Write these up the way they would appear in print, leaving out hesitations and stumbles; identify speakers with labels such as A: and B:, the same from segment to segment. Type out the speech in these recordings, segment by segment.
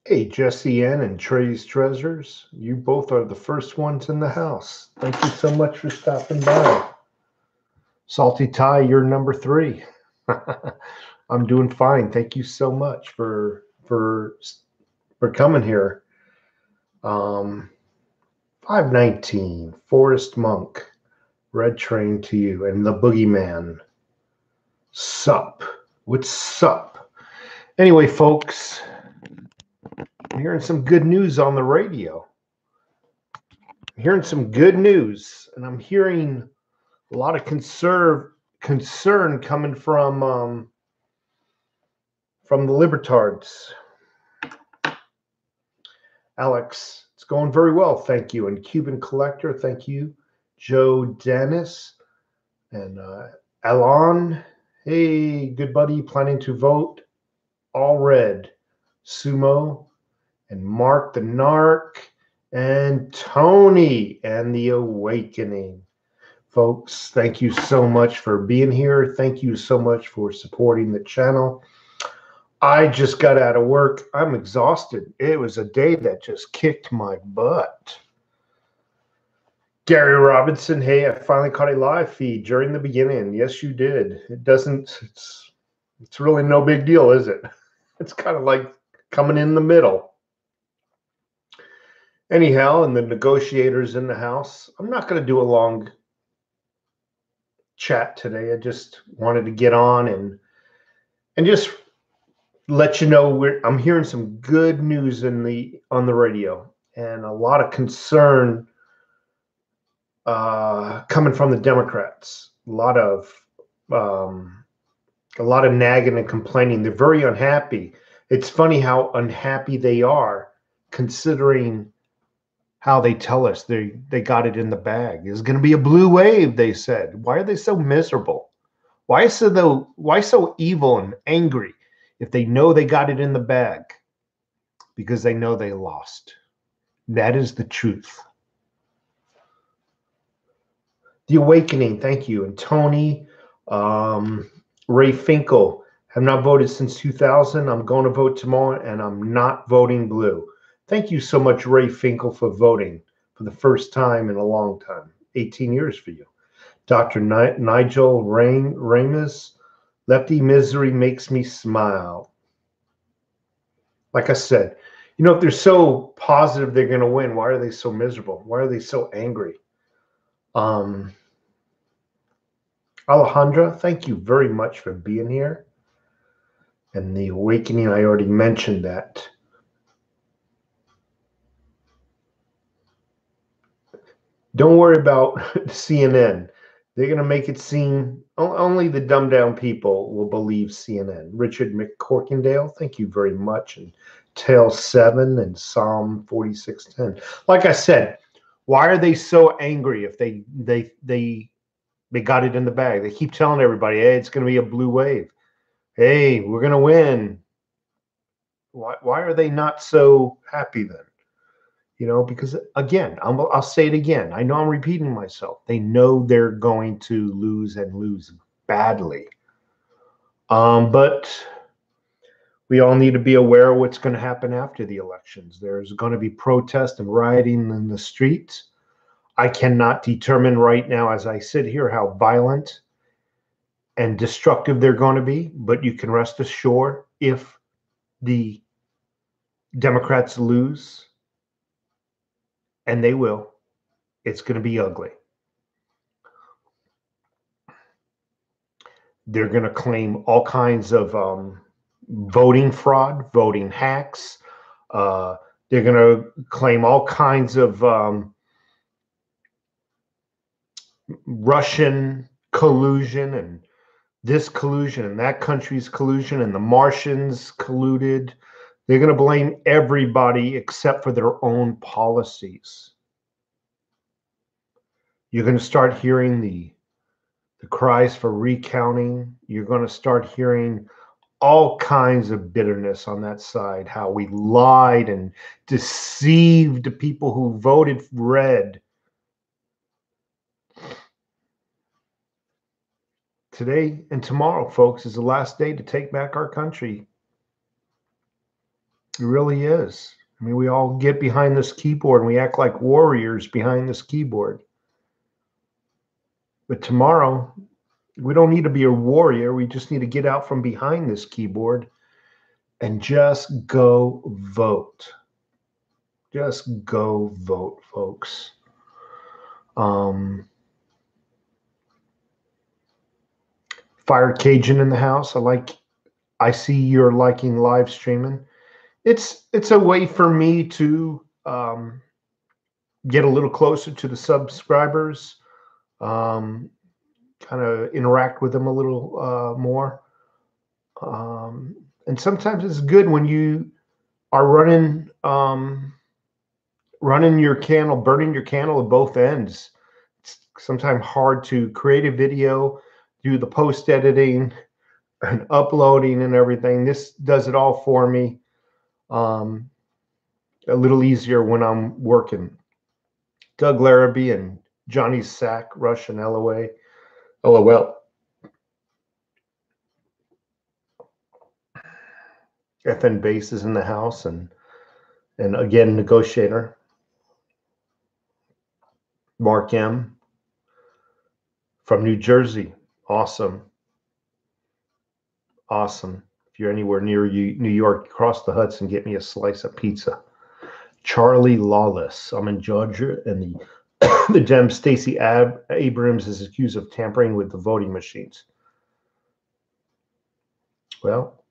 A: Hey, Jesse N and Trey's Treasures. You both are the first ones in the house. Thank you so much for stopping by. Salty Ty, you're number 3. I'm doing fine. Thank you so much for coming here. 519 Forest Monk, Red Train to you, and the Boogeyman. Sup? What's up? Anyway, folks, I'm hearing some good news on the radio. Hearing some good news, and I'm hearing a lot of concern coming from the libertards. Alex, it's going very well, thank you. And Cuban Collector, thank you. Joe Dennis and Alon, hey, good buddy, planning to vote. All red. Sumo and Mark the Narc and Tony and the Awakening. Folks, thank you so much for being here. Thank you so much for supporting the channel. I just got out of work. I'm exhausted. It was a day that just kicked my butt. Gary Robinson, hey, I finally caught a live feed during the beginning. Yes, you did. It's really no big deal, is it? It's kind of like coming in the middle. Anyhow, and the negotiators in the house, I'm not going to do a long chat today. I just wanted to get on and just let you know I'm hearing some good news on the radio, and a lot of concern coming from the Democrats. A lot of nagging and complaining. They're very unhappy. It's funny how unhappy they are, considering how they tell us they got it in the bag. It's going to be a blue wave, they said. Why are they so miserable? Why so evil and angry if they know they got it in the bag? Because they know they lost. That is the truth. The Awakening, thank you. And Tony, Ray Finkel, have not voted since 2000. I'm going to vote tomorrow, and I'm not voting blue. Thank you so much, Ray Finkel, for voting for the first time in a long time. 18 years for you. Dr. Nigel Ramus, Lefty Misery makes me smile. Like I said, if they're so positive they're going to win, why are they so miserable? Why are they so angry? Alejandra, thank you very much for being here. And the Awakening, I already mentioned that. Don't worry about CNN. They're going to make it seem only the dumbed down people will believe CNN. Richard McCorkindale, thank you very much. And Tale 7 and Psalm 46:10. Like I said, why are they so angry if they got it in the bag? They keep telling everybody, hey, it's going to be a blue wave. Hey, we're going to win. Why are they not so happy then? Because again, I'll say it again. I know I'm repeating myself. They know they're going to lose and lose badly. But we all need to be aware of what's going to happen after the elections. There's going to be protest and rioting in the streets. I cannot determine right now as I sit here how violent and destructive they're going to be, but you can rest assured if the Democrats lose, and they will, it's going to be ugly. They're going to claim all kinds of voting fraud, voting hacks. They're going to claim all kinds of Russian collusion and this collusion and that country's collusion and the Martians colluded. They're going to blame everybody except for their own policies. You're going to start hearing the cries for recounting. You're going to start hearing all kinds of bitterness on that side, how we lied and deceived the people who voted red. Today and tomorrow, folks, is the last day to take back our country. It really is. I mean, we all get behind this keyboard and we act like warriors behind this keyboard. But tomorrow, we don't need to be a warrior. We just need to get out from behind this keyboard and just go vote. Just go vote, folks. Fire Cajun in the house. I see you're liking live streaming. It's a way for me to get a little closer to the subscribers, kind of interact with them a little more. And sometimes it's good when you are running your candle, burning your candle at both ends. It's sometimes hard to create a video, do the post editing and uploading and everything. This does it all for me. A little easier when I'm working. Doug Larrabee and Johnny Sack, Russian LOL. FN Base is in the house, and again, Negotiator. Mark M. from New Jersey. Awesome. Awesome. If you're anywhere near New York, cross the Hudson, get me a slice of pizza. Charlie Lawless. I'm in Georgia, and the Dem Stacey Abrams is accused of tampering with the voting machines. Well,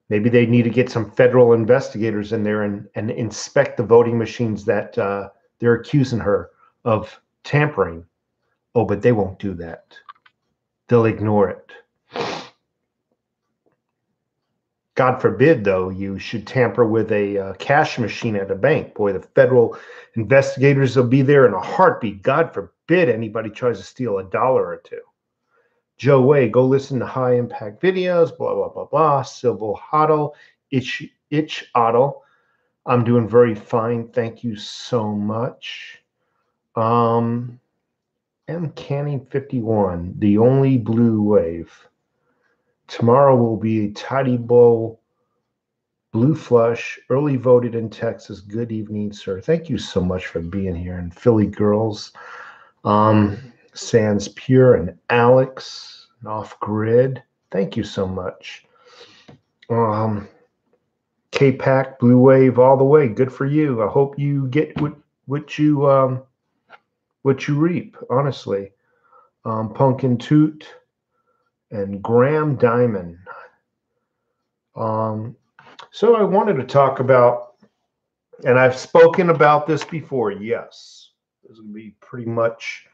A: maybe they need to get some federal investigators in there and inspect the voting machines that they're accusing her of tampering. Oh, but they won't do that. They'll ignore it. God forbid, though, you should tamper with a cash machine at a bank. Boy, the federal investigators will be there in a heartbeat. God forbid anybody tries to steal $1 or $2. Joe Way, go listen to high impact videos, blah, blah, blah, blah. Civil Huddle, Itch Oddle. I'm doing very fine. Thank you so much. M Canning 51, the only blue wave. Tomorrow will be a tidy bowl, blue flush, early voted in Texas. Good evening, sir. Thank you so much for being here. And Philly Girls, Sans Pure and Alex, and Off Grid. Thank you so much. K-Pack, Blue Wave, all the way. Good for you. I hope you get what you reap, honestly. Pumpkin Toot and Graham Diamond. So I wanted to talk about, and I've spoken about this before, yes. This will be pretty much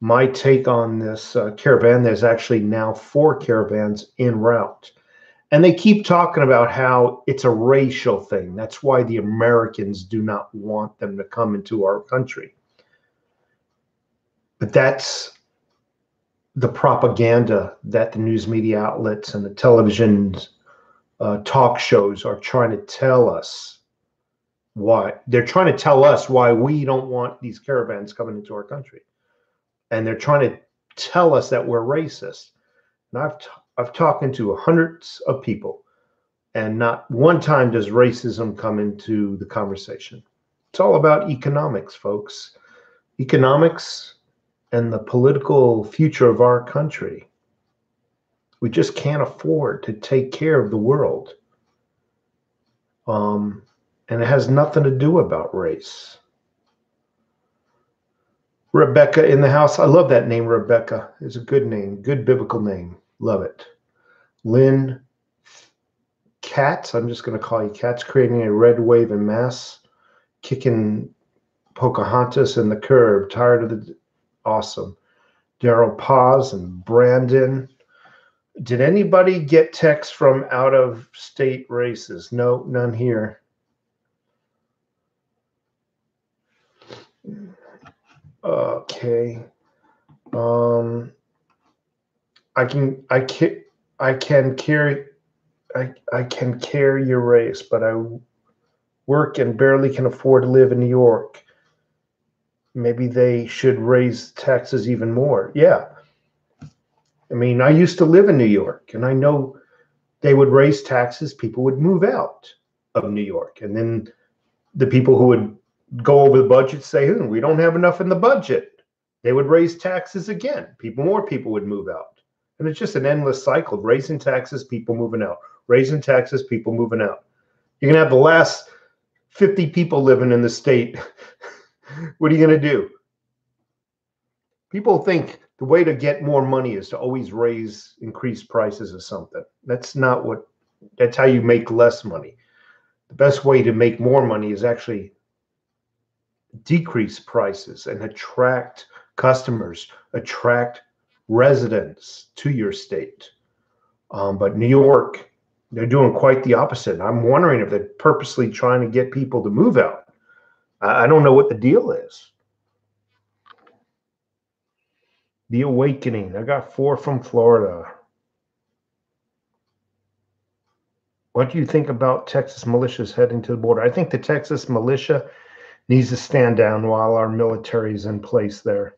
A: my take on this caravan. There's actually now 4 caravans en route. And they keep talking about how it's a racial thing. That's why the Americans do not want them to come into our country. But that's the propaganda that the news media outlets and the television talk shows are trying to tell us why. They're trying to tell us why we don't want these caravans coming into our country. And they're trying to tell us that we're racist. And I've talked to hundreds of people, and not one time does racism come into the conversation. It's all about economics, folks. Economics and the political future of our country. We just can't afford to take care of the world. And it has nothing to do about race. Rebecca in the house. I love that name, Rebecca. It's a good name, good biblical name. Love it. Lynn Katz, I'm just going to call you Katz, creating a red wave in mass, kicking Pocahontas in the curb, tired of the... Awesome. Daryl Paz and Brandon. Did anybody get texts from out-of-state races? No, none here. Okay. I can carry your race, but I work and barely can afford to live in New York. Maybe they should raise taxes even more. Yeah. I mean, I used to live in New York, and I know they would raise taxes. People would move out. of New York. And then the people who would go over the budget say, we don't have enough in the budget. They would raise taxes again. More people would move out. And it's just an endless cycle of raising taxes, people moving out, raising taxes, people moving out. You're going to have the last 50 people living in the state. What are you going to do? People think the way to get more money is to always increase prices of something. That's how you make less money. The best way to make more money is actually decrease prices and attract customers, attract residents to your state. But New York, they're doing quite the opposite. I'm wondering if they're purposely trying to get people to move out. I don't know what the deal is. The Awakening. I got 4 from Florida. What do you think about Texas militias heading to the border? I think the Texas militia needs to stand down while our military is in place there.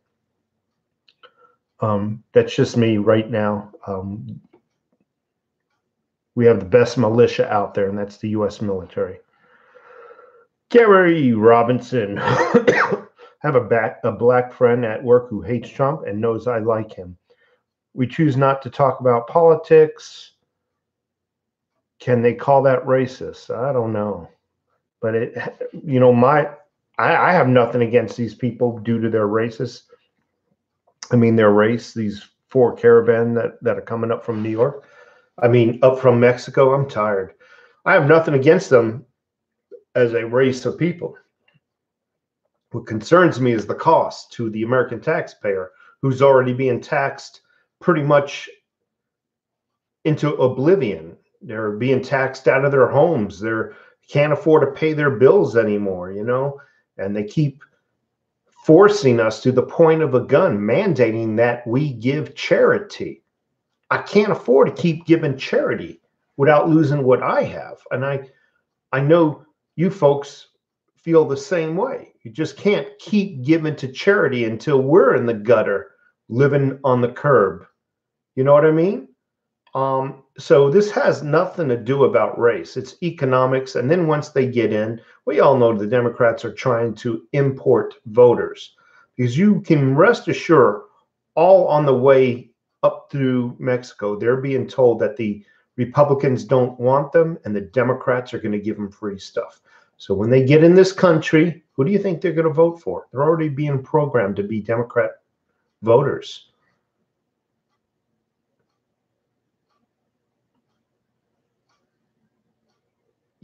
A: That's just me right now. We have the best militia out there, and that's the U.S. military. Gary Robinson. Have a black friend at work who hates Trump and knows I like him. We choose not to talk about politics. Can they call that racist? I don't know. But I have nothing against these people due to their races. I mean, their race, these 4 caravan that are coming up from New York. I mean, up from Mexico. I'm tired. I have nothing against them as a race of people. What concerns me is the cost to the American taxpayer, who's already being taxed pretty much into oblivion. They're being taxed out of their homes. They can't afford to pay their bills anymore, and they keep forcing us to the point of a gun, mandating that we give charity. I can't afford to keep giving charity without losing what I have. And I know you folks feel the same way. You just can't keep giving to charity until we're in the gutter, living on the curb. You know what I mean? So this has nothing to do about race. It's economics. And then once they get in, we all know the Democrats are trying to import voters, because you can rest assured all on the way up through Mexico, they're being told that the Republicans don't want them and the Democrats are going to give them free stuff. So when they get in this country, who do you think they're going to vote for? They're already being programmed to be Democrat voters.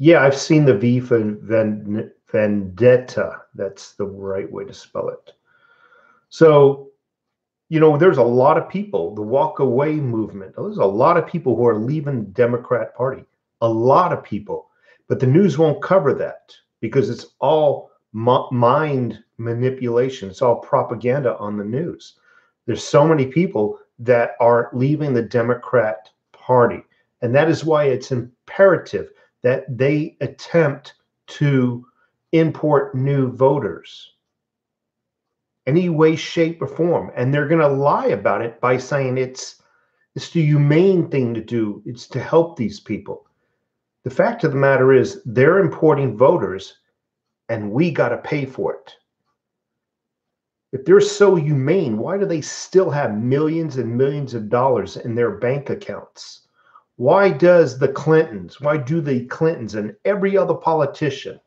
A: Yeah, I've seen the V for vendetta. That's the right way to spell it. So, there's a lot of people, the walk away movement. There's a lot of people who are leaving the Democrat Party. A lot of people. But the news won't cover that because it's all mind manipulation. It's all propaganda on the news. There's so many people that are leaving the Democrat Party. And that is why it's imperative that they attempt to import new voters any way, shape, or form. And they're going to lie about it by saying it's the humane thing to do. It's to help these people. The fact of the matter is they're importing voters and we got to pay for it. If they're so humane, why do they still have millions and millions of dollars in their bank accounts? Why do the Clintons and every other politician,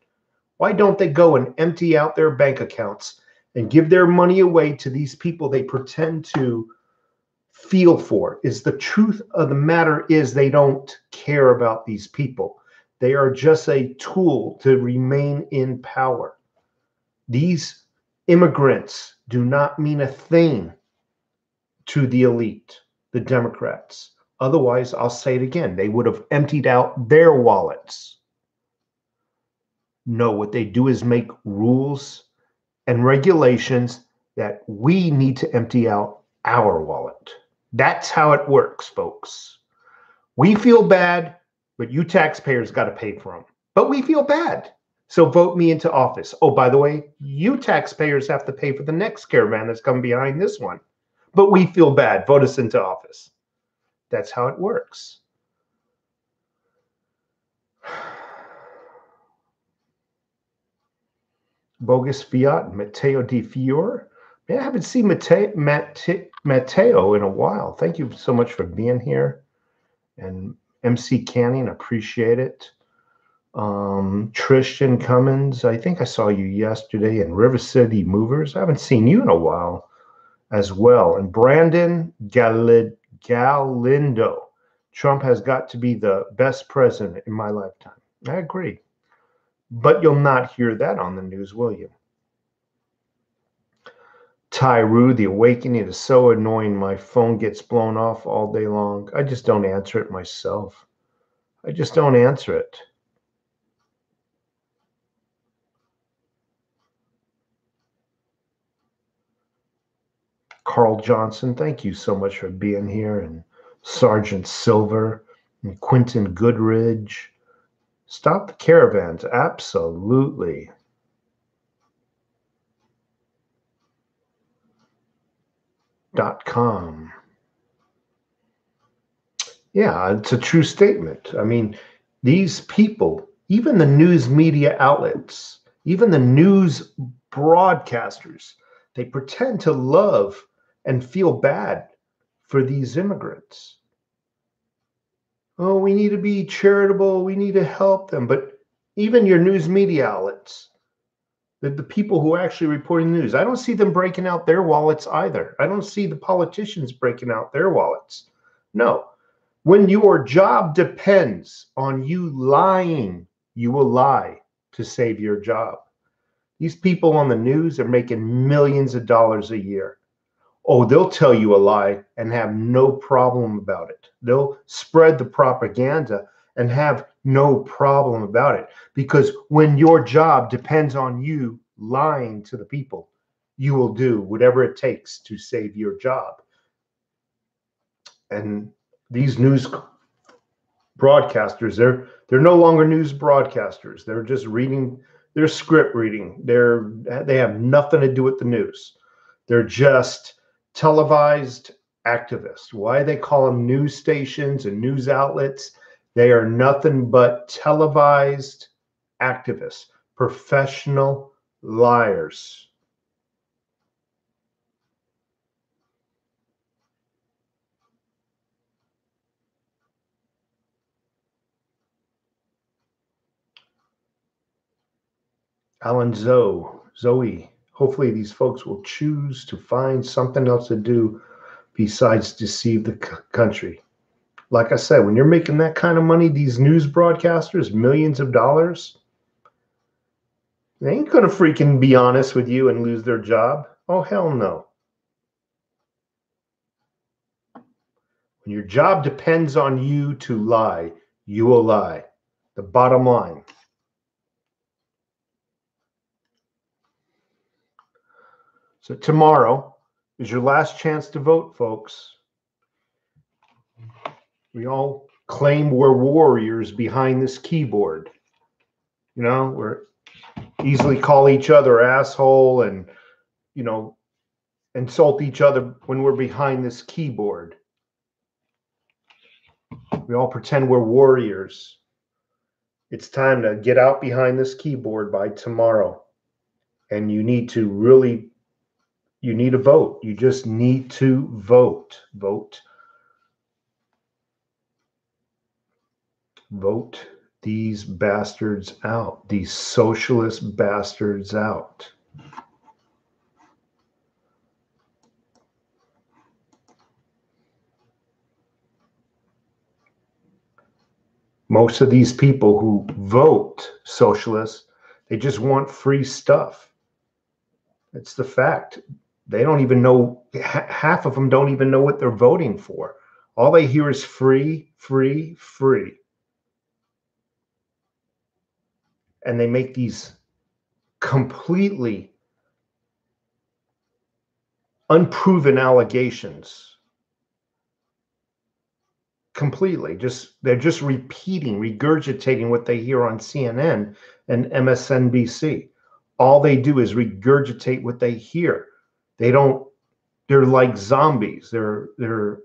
A: why don't they go and empty out their bank accounts and give their money away to these people they pretend to feel for? Is the truth of the matter is they don't care about these people. They are just a tool to remain in power. These immigrants do not mean a thing to the elite, the Democrats. Otherwise, I'll say it again, they would have emptied out their wallets. No, what they do is make rules and regulations that we need to empty out our wallet. That's how it works, folks. We feel bad, but you taxpayers got to pay for them. But we feel bad. So vote me into office. Oh, by the way, you taxpayers have to pay for the next caravan that's coming behind this one. But we feel bad. Vote us into office. That's how it works. Bogus Fiat, Matteo Di Fiore. Man, I haven't seen Matteo in a while. Thank you so much for being here. And MC Canning, appreciate it. Tristan Cummins, I think I saw you yesterday. And River City Movers, I haven't seen you in a while as well. And Brandon Galindo, Trump has got to be the best president in my lifetime. I agree. But you'll not hear that on the news, will you? Tyru, the awakening is so annoying. My phone gets blown off all day long. I just don't answer it myself. I just don't answer it. Carl Johnson, thank you so much for being here. And Sergeant Silver and Quentin Goodridge. Stop the caravans. Absolutely. .com. Yeah, it's a true statement. I mean, these people, even the news media outlets, even the news broadcasters, they pretend to love and feel bad for these immigrants. Oh, we need to be charitable. We need to help them. But even your news media outlets, the people who are actually reporting the news, I don't see them breaking out their wallets either. I don't see the politicians breaking out their wallets. No. When your job depends on you lying, you will lie to save your job. These people on the news are making millions of dollars a year. Oh, they'll tell you a lie and have no problem about it. They'll spread the propaganda and have no problem about it. Because when your job depends on you lying to the people, you will do whatever it takes to save your job. And these news broadcasters, they're no longer news broadcasters. They're just reading, they're script reading. They have nothing to do with the news. They're just televised activists. Why they call them news stations and news outlets? They are nothing but televised activists, professional liars. Alan Zoe, hopefully these folks will choose to find something else to do besides deceive the country. Like I said, when you're making that kind of money, these news broadcasters, millions of dollars, they ain't gonna freaking be honest with you and lose their job. Oh, hell no. When your job depends on you to lie, you will lie. The bottom line. So tomorrow is your last chance to vote, folks. We all claim we're warriors behind this keyboard. You know, we're easily call each other asshole and, you know, insult each other when we're behind this keyboard. We all pretend we're warriors. It's time to get out behind this keyboard by tomorrow. And you need to really, you need to vote. You just need to vote. Vote. Vote these bastards out, these socialist bastards out. Most of these people who vote socialist, they just want free stuff. It's the fact. They don't even know, half of them don't even know what they're voting for. All they hear is free, free, free. And they make these completely unproven allegations. Completely. They're just repeating, regurgitating what they hear on CNN and MSNBC. All they do is regurgitate what they hear. They're like zombies. They're you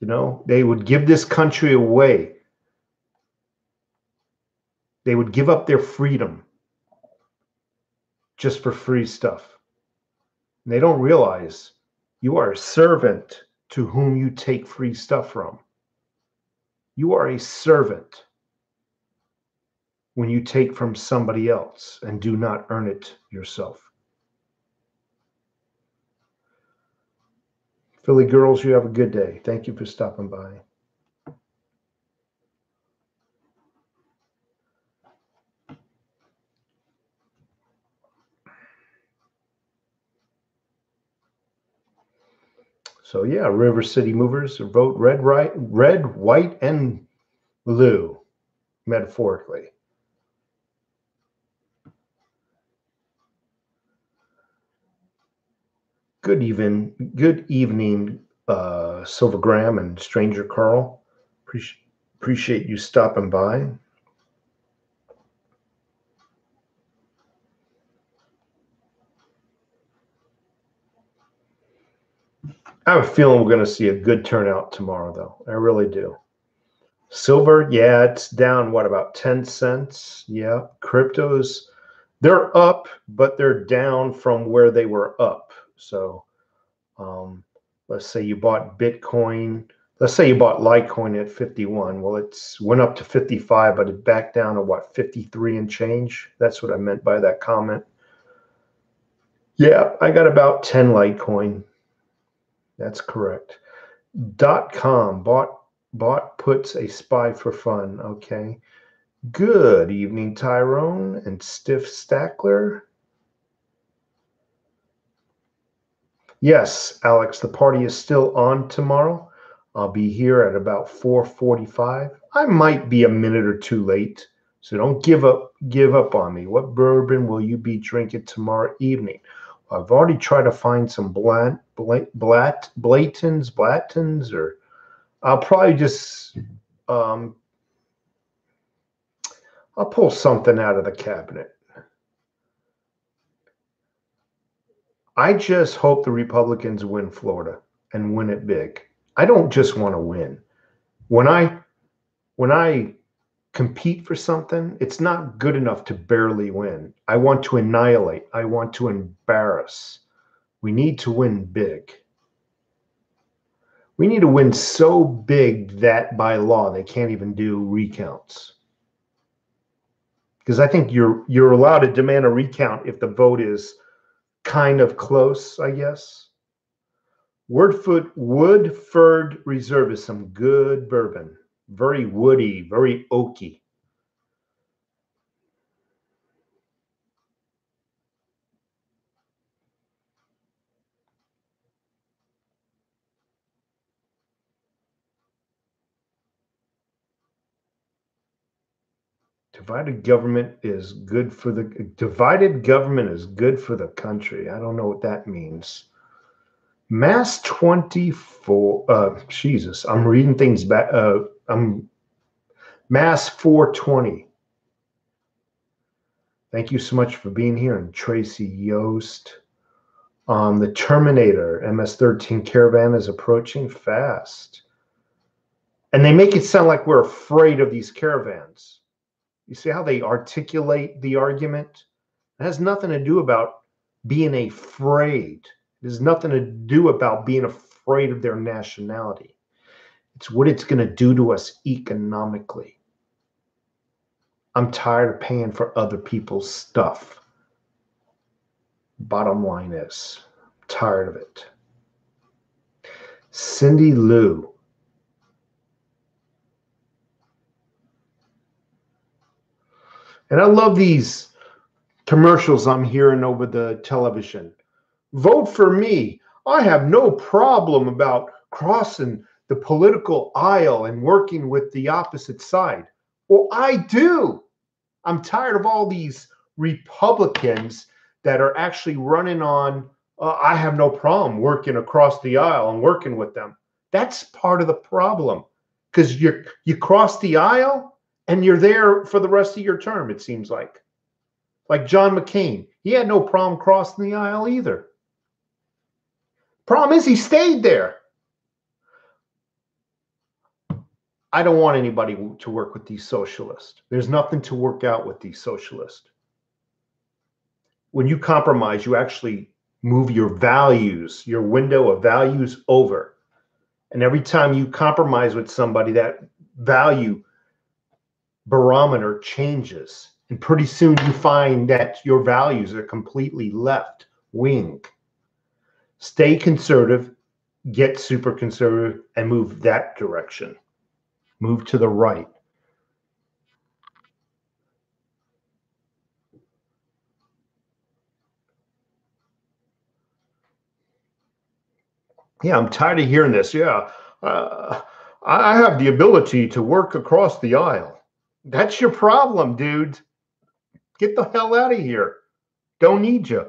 A: know, they would give this country away. They would give up their freedom just for free stuff. And they don't realize you are a servant to whom you take free stuff from. You are a servant when you take from somebody else and do not earn it yourself. Philly girls, you have a good day. Thank you for stopping by. So yeah, River City Movers vote red, white, and blue, metaphorically. Good evening, Silvergram and Stranger Carl. Appreciate you stopping by. I have a feeling we're going to see a good turnout tomorrow, though. I really do. Silver, yeah, it's down, what, about 10 cents? Yeah. Cryptos, they're up, but they're down from where they were up. So let's say you bought Bitcoin. Let's say you bought Litecoin at 51. Well, it's went up to 55, but it backed down to what, 53 and change? That's what I meant by that comment. Yeah, I got about 10 Litecoin. That's correct. .com bought puts a SPY for fun. Okay. Good evening, Tyrone and Stiff Stackler. Yes, Alex, the party is still on tomorrow. I'll be here at about 4:45. I might be a minute or two late, so don't give up on me. What bourbon will you be drinking tomorrow evening? I've already tried to find some Blatons, or I'll probably just I'll pull something out of the cabinet. I just hope the Republicans win Florida and win it big. I don't just want to win. When I compete for something, it's not good enough to barely win. I want to annihilate. I want to embarrass. We need to win big. We need to win so big that by law they can't even do recounts. Because I think you're allowed to demand a recount if the vote is kind of close, I guess. Woodford Reserve is some good bourbon. Very woody, very oaky. Divided government is good for the country. I don't know what that means. Mass 24. Jesus, I'm reading things back. I'm Mass 420. Thank you so much for being here. And Tracy Yost. The Terminator MS-13 caravan is approaching fast. And they make it sound like we're afraid of these caravans. You see how they articulate the argument? It has nothing to do about being afraid. It has nothing to do about being afraid of their nationality. It's what it's going to do to us economically. I'm tired of paying for other people's stuff. Bottom line is, I'm tired of it. Cindy Lou. And I love these commercials I'm hearing over the television. Vote for me. I have no problem about crossing the political aisle and working with the opposite side. Well, I do. I'm tired of all these Republicans that are actually running on, I have no problem working across the aisle and working with them. That's part of the problem, because you cross the aisle and you're there for the rest of your term, it seems like. Like John McCain, he had no problem crossing the aisle either. Problem is, he stayed there. I don't want anybody to work with these socialists. There's nothing to work out with these socialists. When you compromise, you actually move your values, your window of values over. And every time you compromise with somebody, that value barometer changes. And pretty soon you find that your values are completely left wing. Stay conservative, get super conservative, and move that direction. Move to the right. Yeah, I'm tired of hearing this. Yeah, I have the ability to work across the aisle. That's your problem, dude. Get the hell out of here. Don't need you.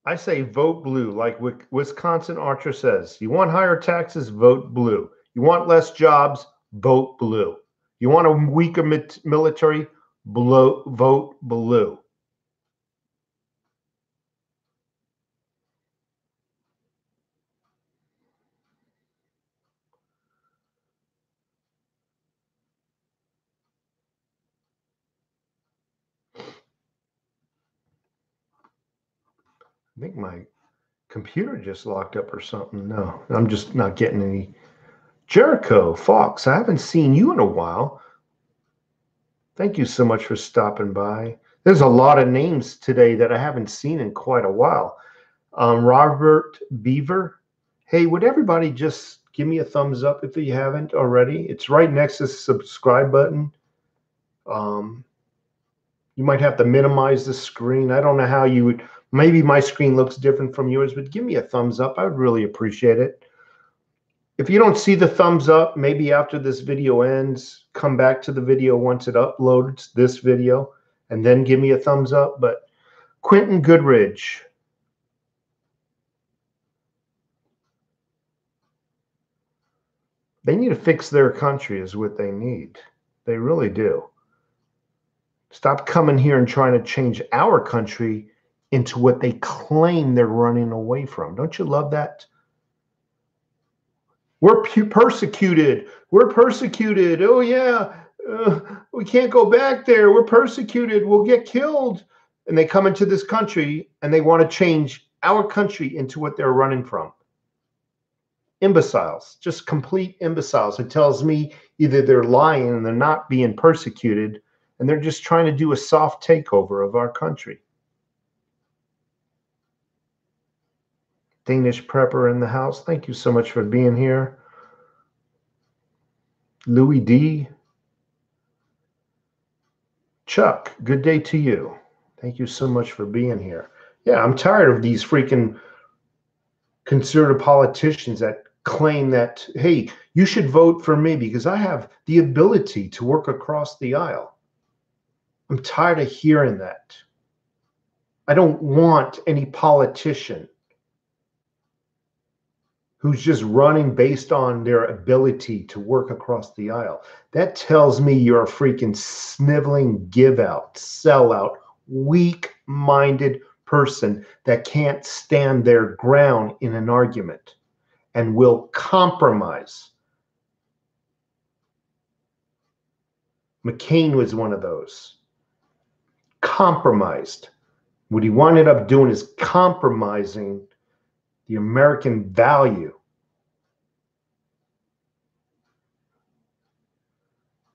A: I say vote blue, like Wisconsin Archer says. You want higher taxes, vote blue. You want less jobs, vote blue. You want a weaker military, vote blue. I think my computer just locked up or something. No, I'm just not getting any. Jericho Fox, I haven't seen you in a while. Thank you so much for stopping by. There's a lot of names today that I haven't seen in quite a while. Robert Beaver. Hey, would everybody just give me a thumbs up if you haven't already? It's right next to the subscribe button. You might have to minimize the screen. I don't know how you would. Maybe my screen looks different from yours, but give me a thumbs up. I would really appreciate it. If you don't see the thumbs up, maybe after this video ends, come back to the video once it uploads this video, and then give me a thumbs up. But Quentin Goodridge. They need to fix their country is what they need. They really do. Stop coming here and trying to change our country into what they claim they're running away from. Don't you love that? We're persecuted. We're persecuted. Oh, yeah. We can't go back there. We're persecuted. We'll get killed. And they come into this country and they want to change our country into what they're running from. Imbeciles, just complete imbeciles. It tells me either they're lying and they're not being persecuted and they're just trying to do a soft takeover of our country. Danish Prepper in the house. Thank you so much for being here. Louis D. Chuck, good day to you. Thank you so much for being here. Yeah, I'm tired of these freaking conservative politicians that claim that, hey, you should vote for me because I have the ability to work across the aisle. I'm tired of hearing that. I don't want any politician who's just running based on their ability to work across the aisle. That tells me you're a freaking sniveling give out, sellout, weak-minded person that can't stand their ground in an argument and will compromise. McCain was one of those. Compromised. What he wound up doing is compromising the American value.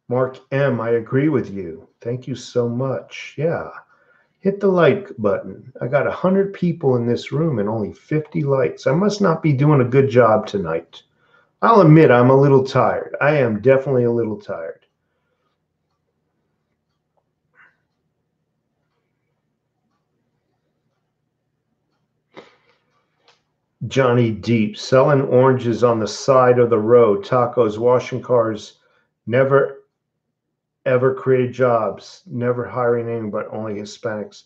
A: Mark M., I agree with you. Thank you so much. Yeah. Hit the like button. I got 100 people in this room and only 50 likes. I must not be doing a good job tonight. I'll admit I'm a little tired. I am definitely a little tired. Johnny Deep, selling oranges on the side of the road, tacos, washing cars, never ever created jobs, never hiring anyone but only Hispanics.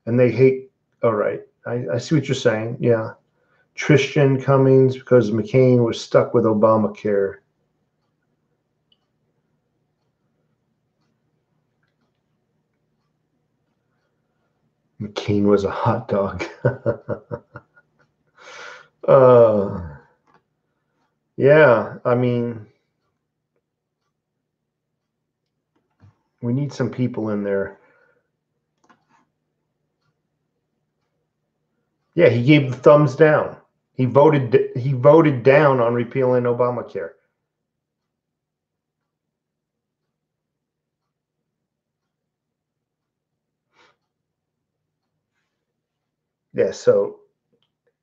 A: And they hate, all right, I see what you're saying. Yeah. Tristan Cummings, because McCain was stuck with Obamacare. McCain was a hot dog. uh, yeah, I mean, we need some people in there. Yeah, he gave the thumbs down. He voted down on repealing Obamacare. Yeah, so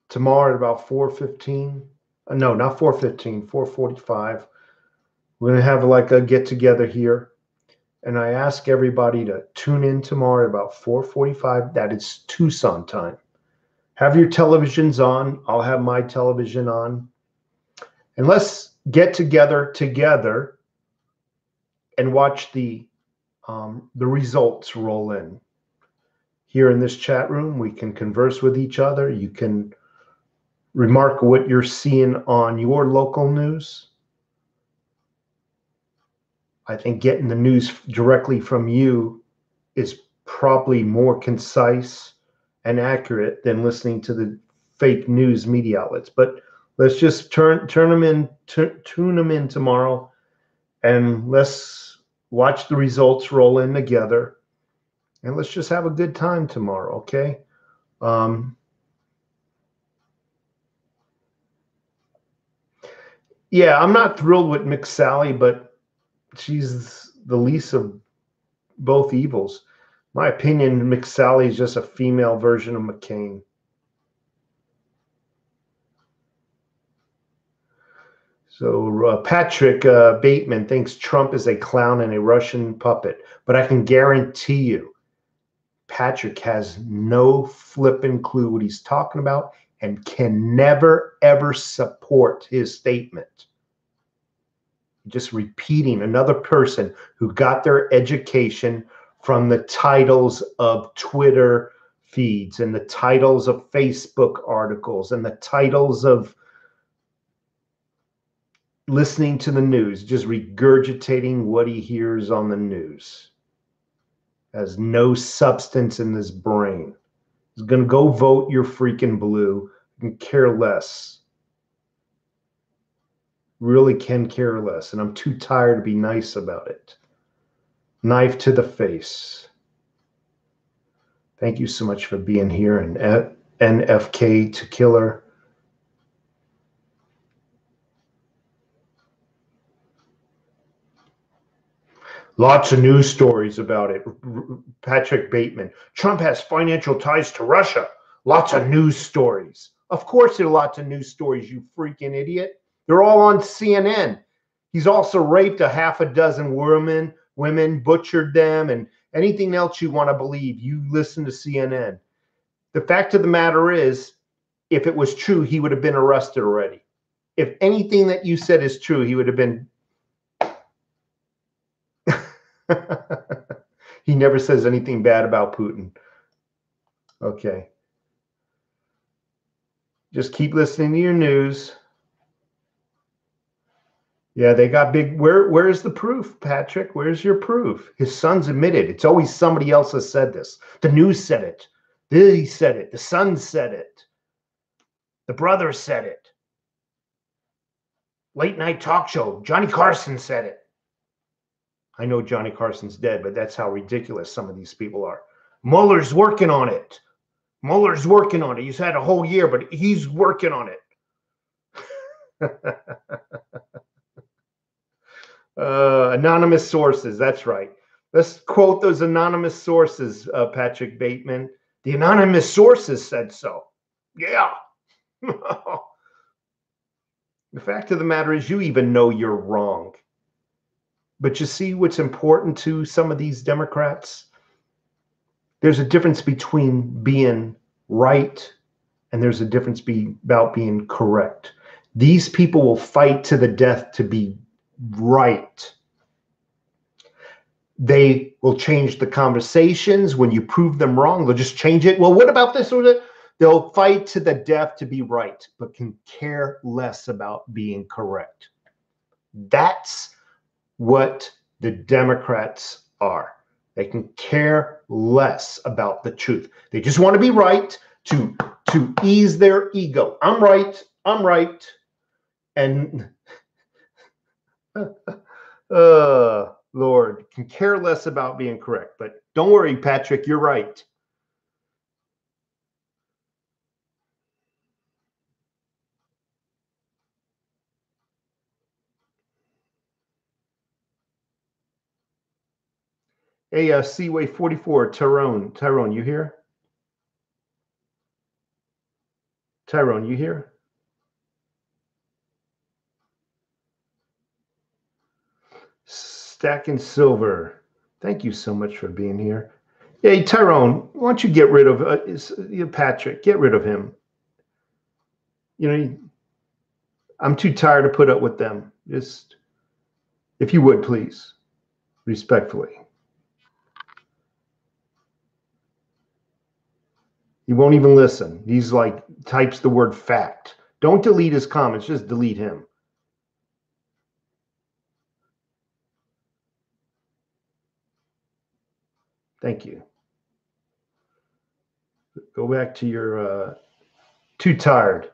A: tomorrow at about 4:15, no, not 4:15, 4:45, we're going to have like a get together here. And I ask everybody to tune in tomorrow at about 4:45. That is Tucson time. Have your televisions on. I'll have my television on. And let's get together and watch the results roll in. Here in this chat room, we can converse with each other. You can remark what you're seeing on your local news. I think getting the news directly from you is probably more concise and accurate than listening to the fake news media outlets. But let's just tune them in tomorrow, and let's watch the results roll in together, and let's just have a good time tomorrow, okay? Yeah, I'm not thrilled with McSally, but she's the least of both evils. My opinion, McSally is just a female version of McCain. So Patrick Bateman thinks Trump is a clown and a Russian puppet, but I can guarantee you, Patrick has no flipping clue what he's talking about and can never, ever support his statement. Just repeating another person who got their education from the titles of Twitter feeds and the titles of Facebook articles and the titles of listening to the news, just regurgitating what he hears on the news. Has no substance in his brain. He's going to go vote your freaking blue and care less. Really can care less. And I'm too tired to be nice about it. Knife to the face. Thank you so much for being here. And NFK to Killer. Lots of news stories about it. Patrick Bateman. Trump has financial ties to Russia. Lots of news stories. Of course there are lots of news stories, you freaking idiot. They're all on CNN. He's also raped a half a dozen women, butchered them, and anything else you want to believe. You listen to CNN. The fact of the matter is, if it was true, he would have been arrested already. If anything that you said is true, he would have been he never says anything bad about Putin. Okay. Just keep listening to your news. Yeah, they got big. Where's the proof, Patrick? Where's your proof? His son's admitted. It's always somebody else has said this. The news said it. He said it. The son said it. The brother said it. Late night talk show. Johnny Carson said it. I know Johnny Carson's dead, but that's how ridiculous some of these people are. Mueller's working on it. Mueller's working on it. He's had a whole year, but he's working on it. Anonymous sources. That's right. Let's quote those anonymous sources, Patrick Bateman. The anonymous sources said so. Yeah. The fact of the matter is you even know you're wrong. But you see what's important to some of these Democrats? There's a difference between being right and there's a difference about being correct. These people will fight to the death to be right. They will change the conversations. When you prove them wrong, they'll just change it. Well, what about this or that? They'll fight to the death to be right, but can care less about being correct. That's what the Democrats are. They can care less about the truth. They just want to be right to ease their ego. I'm right. I'm right. And Lord, can care less about being correct. But don't worry, Patrick, you're right. Hey, Seaway 44, Tyrone, you here? Tyrone, you here? Stack and Silver, thank you so much for being here. Hey, Tyrone, why don't you get rid of Patrick? Get rid of him. You know, I'm too tired to put up with them. Just, if you would, please, respectfully. He won't even listen. He's like, types the word fact. Don't delete his comments, just delete him. Thank you. Go back to your too tired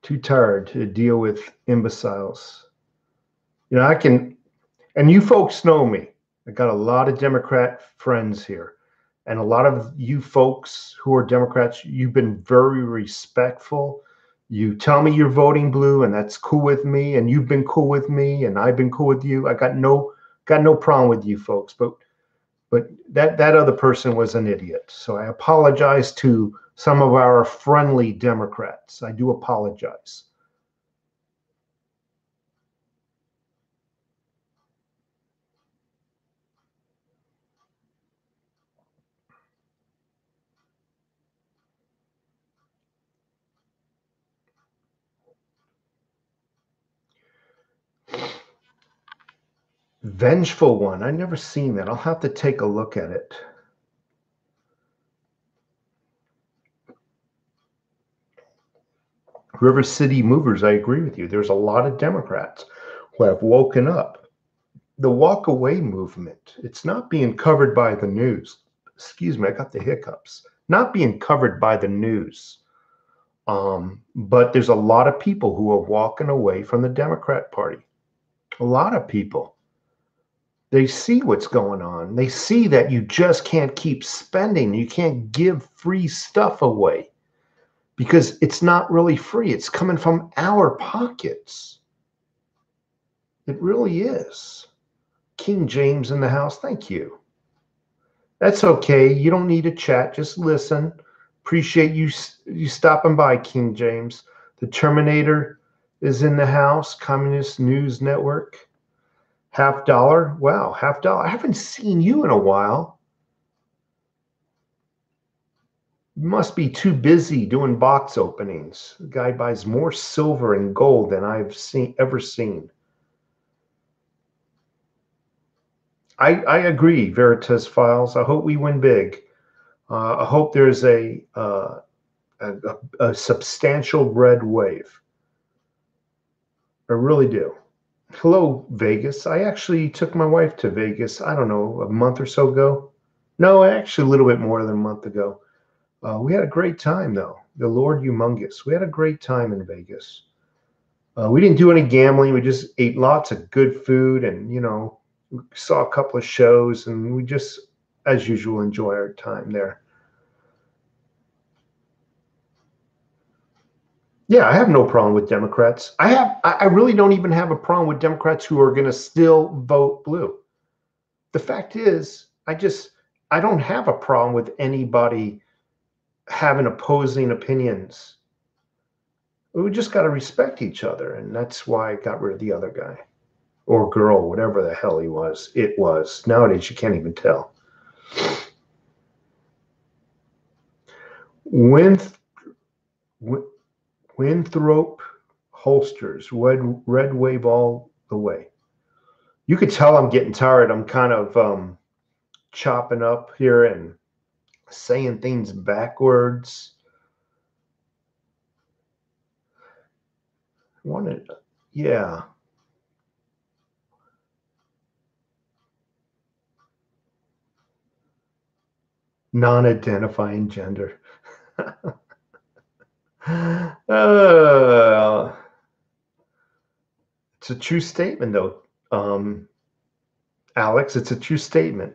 A: to deal with imbeciles. You know, I can, and you folks know me. I got a lot of Democrat friends here. And a lot of you folks who are Democrats, you've been very respectful. You tell me you're voting blue, and that's cool with me. And you've been cool with me, and I've been cool with you. I got no problem with you folks. But that other person was an idiot. So I apologize to some of our friendly Democrats. I do apologize. Vengeful One. I've never seen that. I'll have to take a look at it. River City Movers, I agree with you. There's a lot of Democrats who have woken up. The walk away movement, it's not being covered by the news. Excuse me, I got the hiccups. Not being covered by the news. But there's a lot of people who are walking away from the Democrat Party. A lot of people. They see what's going on. They see that you just can't keep spending. You can't give free stuff away because it's not really free. It's coming from our pockets. It really is. King James in the house. Thank you. That's okay. You don't need to chat. Just listen. Appreciate you stopping by, King James. The Terminator is in the house. Communist News Network. $50. Wow, $50. I haven't seen you in a while. You must be too busy doing box openings. The guy buys more silver and gold than I've ever seen. I agree, Veritas Files. I hope we win big. I hope there's a substantial red wave. I really do. Hello, Vegas. I actually took my wife to Vegas, I don't know, a month or so ago. No, actually a little bit more than a month ago. We had a great time, though. The Lord Humongous. We had a great time in Vegas. We didn't do any gambling. We just ate lots of good food and, you know, we saw a couple of shows and we just, as usual, enjoy our time there. Yeah, I have no problem with Democrats. I really don't even have a problem with Democrats who are going to still vote blue. The fact is, I don't have a problem with anybody having opposing opinions. We just got to respect each other. And that's why I got rid of the other guy or girl, whatever the hell he was. It was. Nowadays, you can't even tell. Winthrop holsters, red wave all the way. You could tell I'm getting tired. I'm kind of chopping up here and saying things backwards. Yeah. Non-identifying gender. uh, it's a true statement, though, Alex. It's a true statement.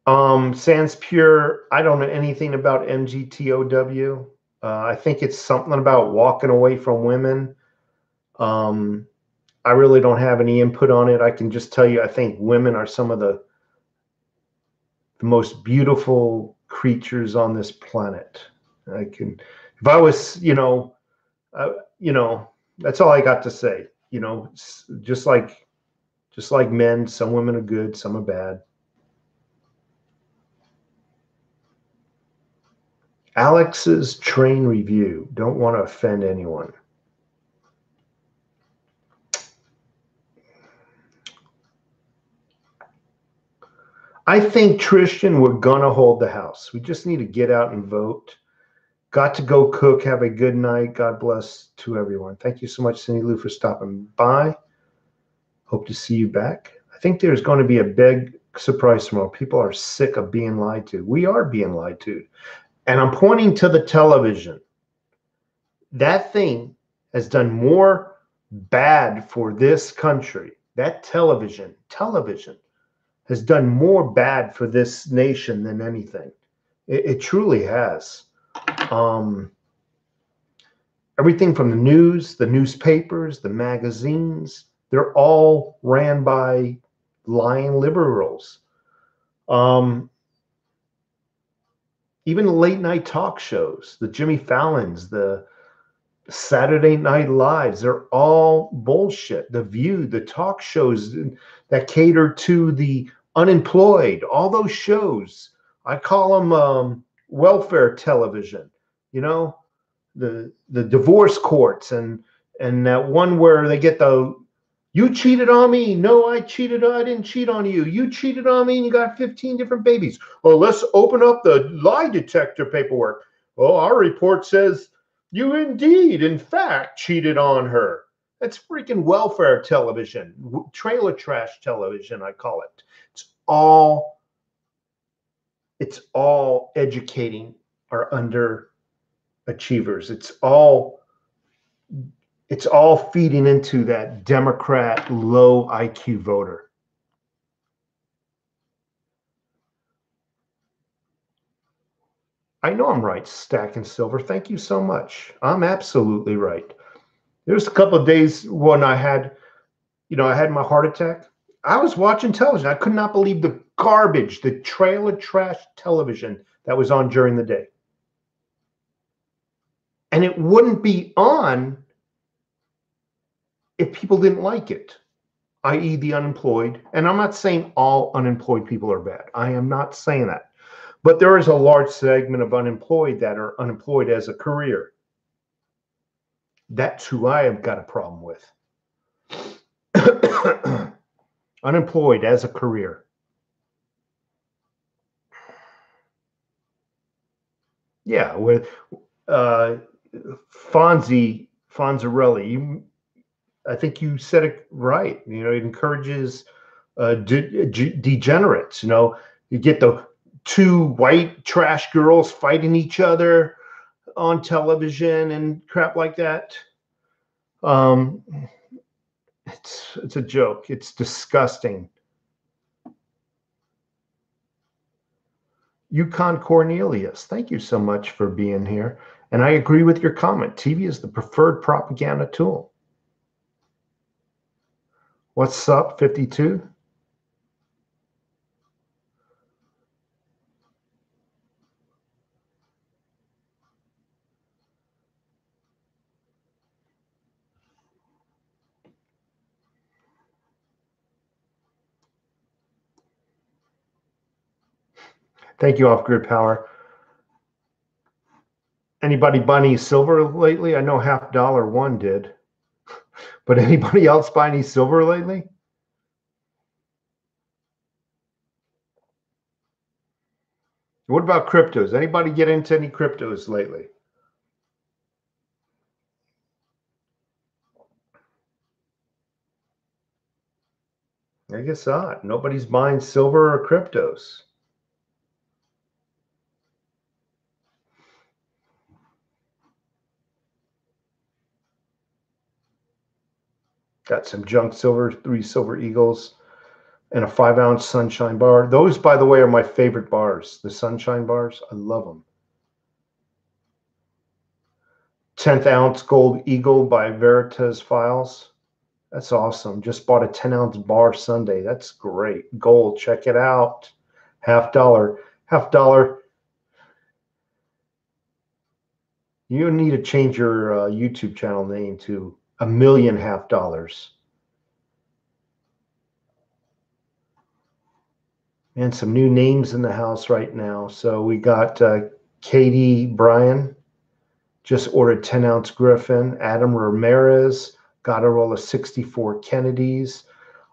A: Sans Pure, I don't know anything about MGTOW. I think it's something about walking away from women. I really don't have any input on it. I can just tell you, I think women are some of the most beautiful creatures on this planet. If I was, that's all I got to say. Just like men, some women are good, some are bad. Alex's train review. Don't want to offend anyone. I think, Tristan, we're going to hold the house. We just need to get out and vote. Got to go cook. Have a good night. God bless to everyone. Thank you so much, Cindy Lou, for stopping by. Hope to see you back. I think there's going to be a big surprise tomorrow. People are sick of being lied to. We are being lied to. And I'm pointing to the television. That thing has done more bad for this country. That television has done more bad for this nation than anything. It truly has. Everything from the news, the newspapers, the magazines, they're all ran by lying liberals. Even the late night talk shows, the Jimmy Fallons, the Saturday Night Lives, they're all bullshit. The View, the talk shows that cater to the unemployed, all those shows, I call them welfare television. The divorce courts and that one where they get you cheated on me. No, I didn't cheat on you. You cheated on me and you got 15 different babies. Well, let's open up the lie detector paperwork. Oh, our report says you indeed, in fact, cheated on her. That's freaking welfare television, trailer trash television, I call it. It's all educating our underachievers. It's all feeding into that Democrat low IQ voter. I know I'm right, Stack and Silver. Thank you so much. I'm absolutely right. There's a couple of days when I had my heart attack. I was watching television. I could not believe the garbage, the trailer trash television that was on during the day. And it wouldn't be on if people didn't like it, i.e. the unemployed. And I'm not saying all unemployed people are bad. I am not saying that. But there is a large segment of unemployed that are unemployed as a career. That's who I have got a problem with. Unemployed as a career. Yeah, with Fonzarelli, I think you said it right. It encourages degenerates. You get the two white trash girls fighting each other on television and crap like that. It's a joke. It's disgusting. Yukon Cornelius, thank you so much for being here. And I agree with your comment. TV is the preferred propaganda tool. What's up, 52? Thank you, Off Grid Power. Anybody buy any silver lately? I know Half Dollar One did. But anybody else buy any silver lately? What about cryptos? Anybody get into any cryptos lately? I guess not. Nobody's buying silver or cryptos. Got some junk silver, 3 silver eagles, and a 5-ounce sunshine bar. Those, by the way, are my favorite bars. The sunshine bars, I love them. 10th ounce gold eagle by Veritas Files. That's awesome. Just bought a 10-ounce bar Sunday. That's great. Gold, check it out. $50. $50. You need to change your YouTube channel name to $1,000,000. And some new names in the house right now. So we got Katie Bryan, just ordered 10-ounce Griffin. Adam Ramirez got a roll of 64 Kennedys.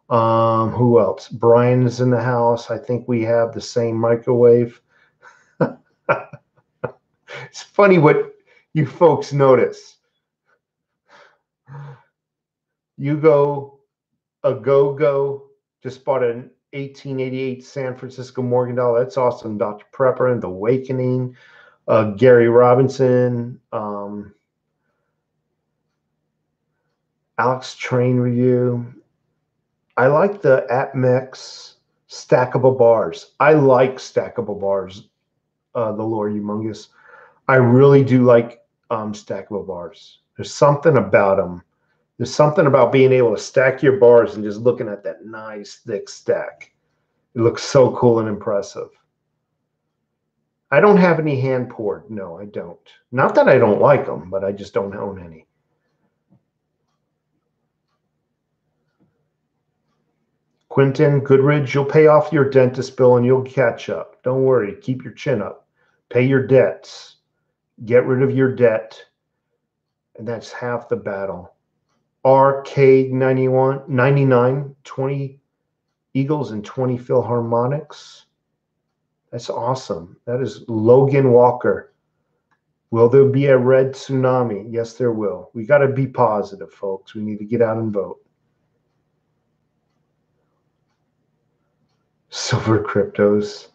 A: Who else? Brian is in the house. I think we have the same microwave. It's funny what you folks notice. You go, just bought an 1888 San Francisco Morgan dollar. That's awesome. Dr. Prepper and The Awakening. Gary Robinson. Alex Train Review. I like the AppMex stackable bars. I like stackable bars, the Lord Humongous. I really do like stackable bars. There's something about them. There's something about being able to stack your bars and just looking at that nice thick stack. It looks so cool and impressive. I don't have any hand poured. No, I don't. Not that I don't like them, but I just don't own any. Quentin Goodridge, you'll pay off your dentist bill and you'll catch up. Don't worry. Keep your chin up. Pay your debts. Get rid of your debt. And that's half the battle. Arcade 99, 20 Eagles and 20 Philharmonics. That's awesome. That is Logan Walker. Will there be a red tsunami? Yes, there will. We got to be positive, folks. We need to get out and vote. Silver cryptos.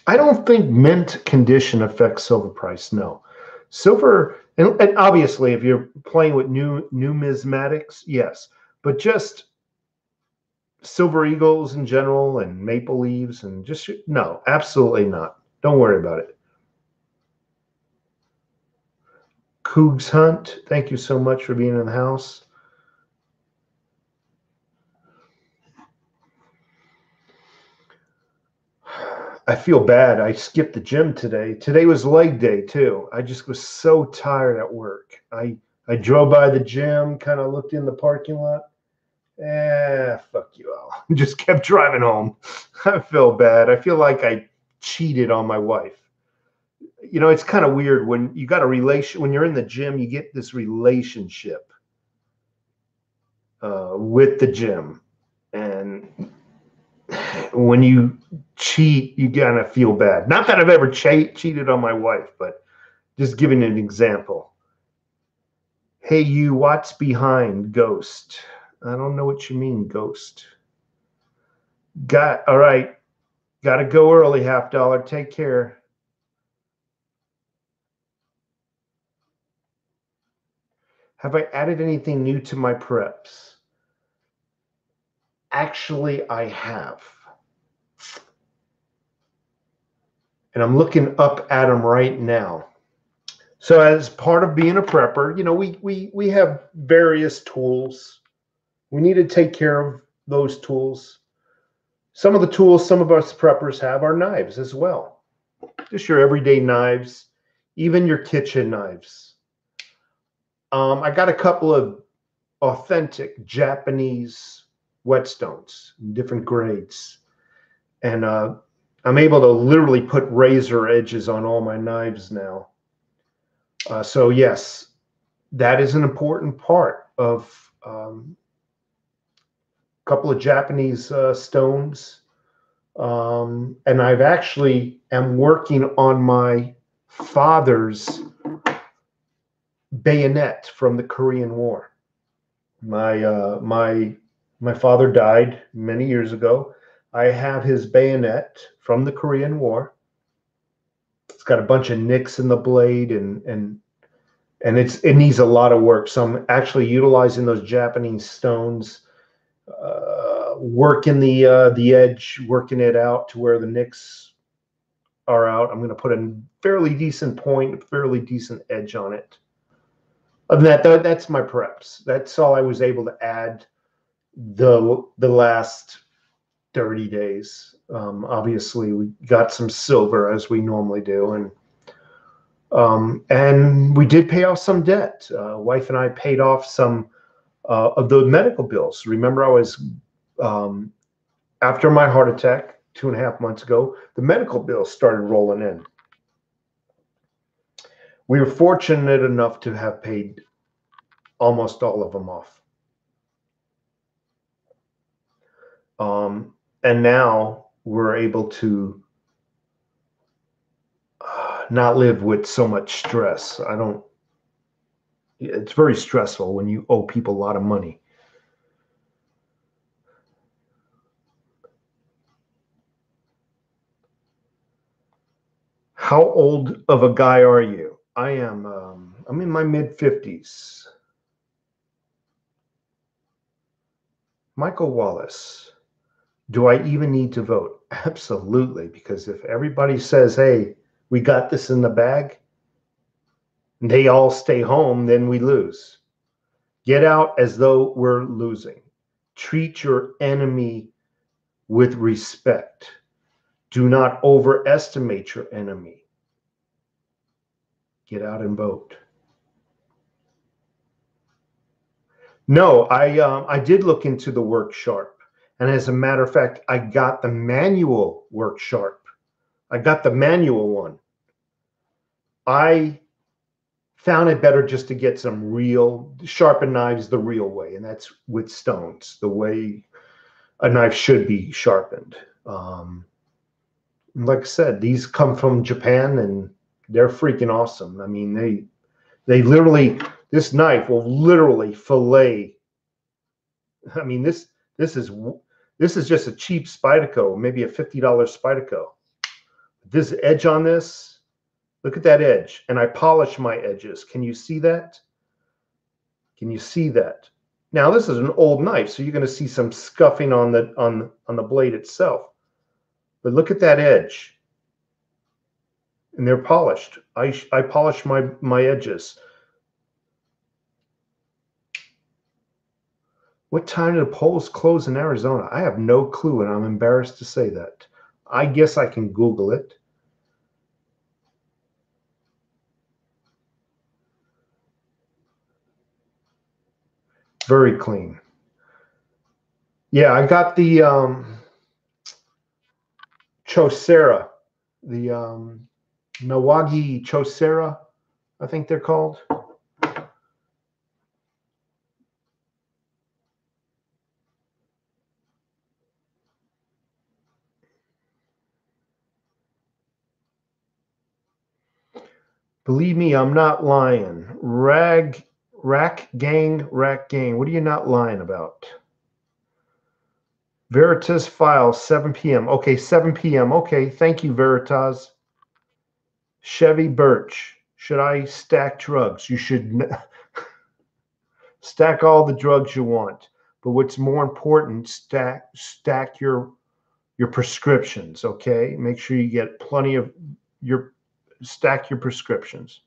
A: I don't think mint condition affects silver price. No. Silver, and obviously, if you're playing with numismatics, yes. But just silver eagles in general and maple leaves and just, no, absolutely not. Don't worry about it. Cougs Hunt, thank you so much for being in the house. I feel bad. I skipped the gym today. Today was leg day too. I just was so tired at work. I drove by the gym, kind of looked in the parking lot. Fuck you all. Just kept driving home. I feel bad. I feel like I cheated on my wife. You know, it's kind of weird when you got a relation, when you're in the gym, you get this relationship with the gym. And when you cheat, you gotta feel bad. Not that I've ever cheated on my wife, but just giving an example. Hey, you, what's behind Ghost? I don't know what you mean, Ghost. All right. Gotta go early, $50. Take care. Have I added anything new to my preps? Actually, I have. And I'm looking up at them right now. So as part of being a prepper, you know, we have various tools. We need to take care of those tools. Some of the tools some of us preppers have are knives as well. Just your everyday knives, even your kitchen knives. I got a couple of authentic Japanese whetstones, different grades. And I'm able to literally put razor edges on all my knives now. So yes, that is an important part of a couple of Japanese stones. And I've actually am working on my father's bayonet from the Korean War. My father died many years ago. I have his bayonet from the Korean War. It's got a bunch of nicks in the blade, and it needs a lot of work. So I'm actually utilizing those Japanese stones, working the edge, working it out to where the nicks are out. I'm going to put a fairly decent point, a fairly decent edge on it. Other than that, that's my preps. That's all I was able to add the last 30 days. Obviously, we got some silver as we normally do, and we did pay off some debt. Wife and I paid off some of the medical bills. Remember, I was after my heart attack 2.5 months ago, the medical bills started rolling in. We were fortunate enough to have paid almost all of them off. And now we're able to not live with so much stress. It's very stressful when you owe people a lot of money. How old of a guy are you? I'm in my mid-50s. Michael Wallace, do I even need to vote? Absolutely, because if everybody says, hey, we got this in the bag, and they all stay home, then we lose. Get out as though we're losing. Treat your enemy with respect. Do not overestimate your enemy. Get out and vote. No, I did look into the Work Sharp. And as a matter of fact, I got the manual Work Sharp. I got the manual one. I found it better just to get some real sharpened knives the real way, and that's with stones, the way a knife should be sharpened. Like I said, these come from Japan, and they're freaking awesome. I mean, they literally, this knife will literally fillet. I mean, this is just a cheap Spyderco, maybe a $50 Spyderco. This edge on this, look at that edge, and I polish my edges. Can you see that? Can you see that? Now this is an old knife, so you're going to see some scuffing on the blade itself. But look at that edge, and they're polished. I polish my edges. What time do the polls close in Arizona? I have no clue, and I'm embarrassed to say that. I guess I can Google it. Very clean. Yeah, I got the Chosera, the Milwaukee Chosera, I think they're called. Believe me, I'm not lying. Rack gang. What are you not lying about? Veritas file, 7 p.m. Okay, 7 p.m. Okay, thank you, Veritas. Chevy Birch. Should I stack drugs? You should stack all the drugs you want. But what's more important, stack your prescriptions, okay? Make sure you get plenty of stack your prescriptions.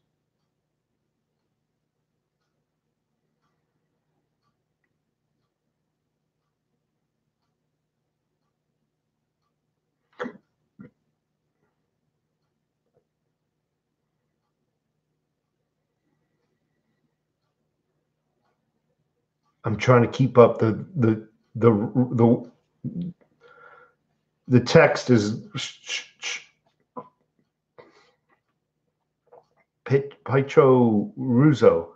A: I'm trying to keep up the text is Picho Russo.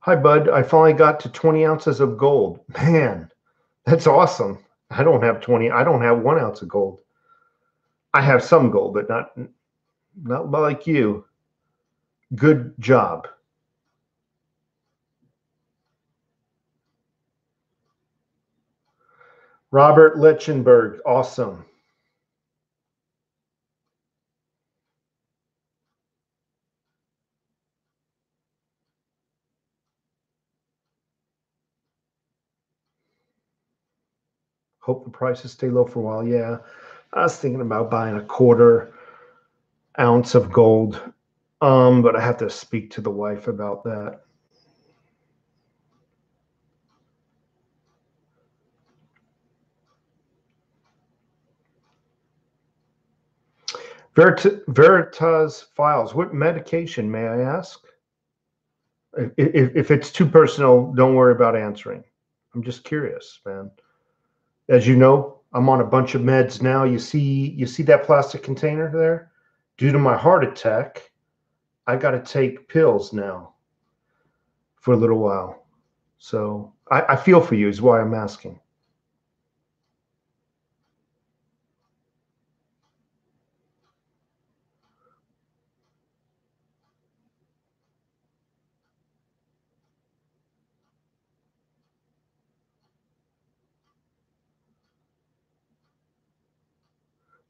A: Hi, bud. I finally got to 20 ounces of gold. Man, that's awesome. I don't have 20. I don't have 1 ounce of gold. I have some gold, but not like you. Good job. Robert Lichtenberg, awesome. Hope the prices stay low for a while. Yeah, I was thinking about buying a 1/4 ounce of gold, but I have to speak to the wife about that. Veritas Files. What medication, may I ask? If it's too personal, don't worry about answering. I'm just curious, man. As you know, I'm on a bunch of meds now. You see that plastic container there? Due to my heart attack, I got to take pills now for a little while. So I feel for you is why I'm asking.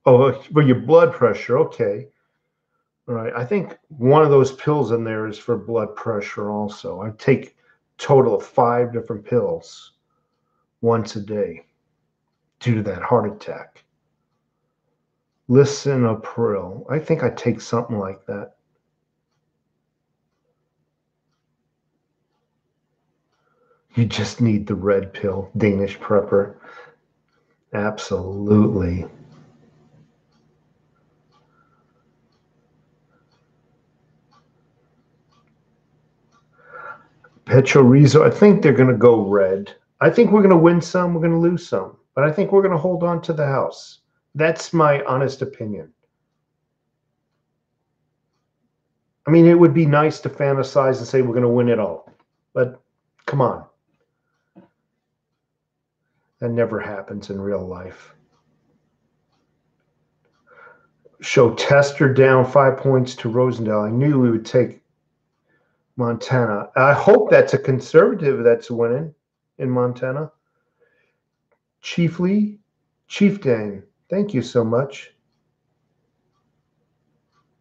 A: Oh, for your blood pressure. Okay. All right. I think one of those pills in there is for blood pressure also. I take a total of 5 different pills once a day due to that heart attack. Lisinopril. I think I take something like that. You just need the red pill, Danish prepper. Absolutely. Petrorizo, I think they're going to go red. I think we're going to win some, we're going to lose some, but I think we're going to hold on to the house. That's my honest opinion. I mean, it would be nice to fantasize and say we're going to win it all, but come on. That never happens in real life. Show Tester down 5 points to Rosendale. I knew we would take Montana. I hope that's a conservative that's winning in Montana. Chiefly, Chief Dane, thank you so much